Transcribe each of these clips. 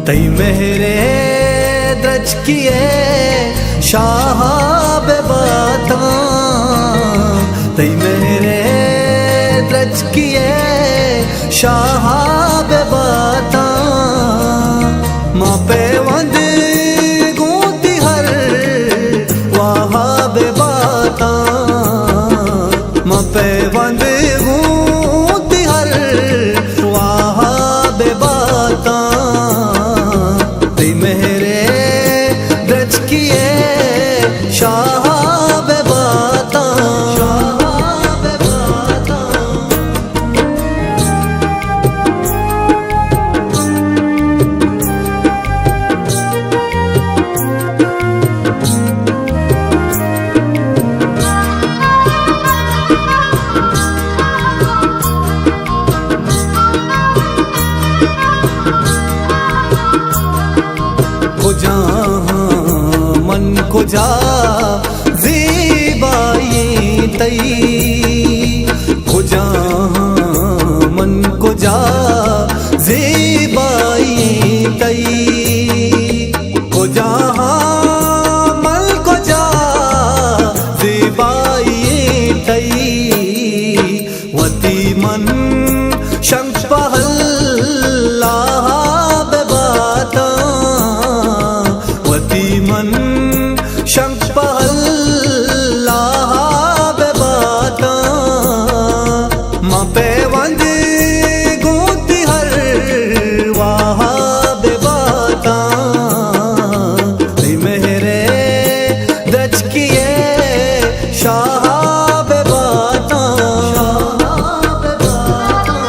तई मेरे द्रज किए शाहाब बाता, तई मेरे द्रज किए शाहाब बाता, माँ पे वंद गूंती हर वहाब बाता, माँ पे वंद गूंती हर वहाब बाता, तई मेरे द्रज किए शाहाब बाता, शाहाब बाता। मन को जा ज़ेबाई तई, हो जा मन को जा ज़ेबाई तई, हो जा मन को जा ज़ेबाई तई, वती मन शंख पहला बाता, वती मन शंख पहला बाता, माँ पे वंद गूंती हर वहाब बाता, मेरे द्रज किए शाहाब बाता, शाहाब बाता।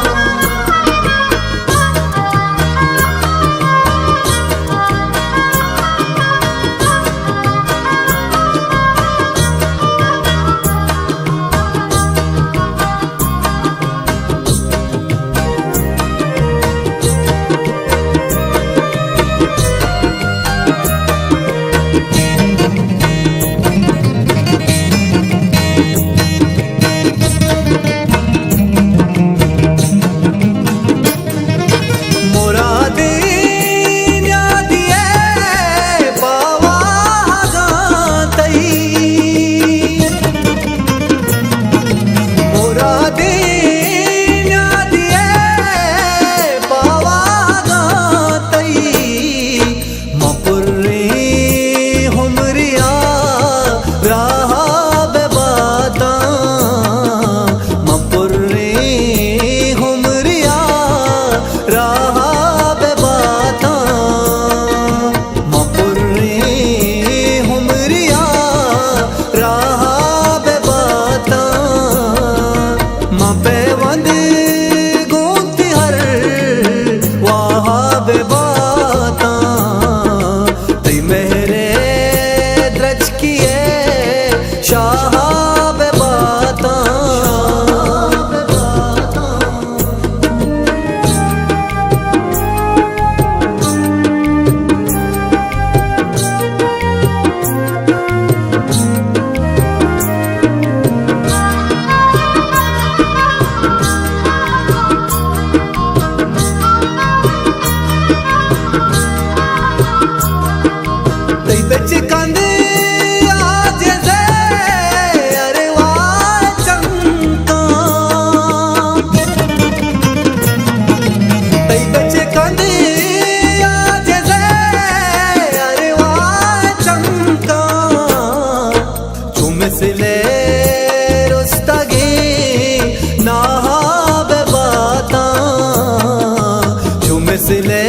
शाहाब बाता, शाहाब बाता। तई बच्चे कांदे मिसले रुस्तगी नाहाब बाता, जो मिसले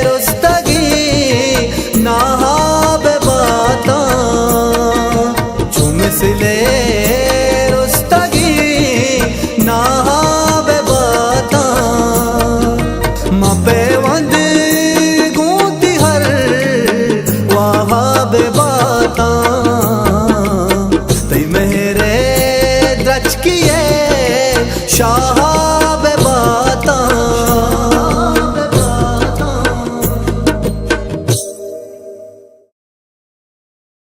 रुस्तगी नाहाब बाता, जो मिसले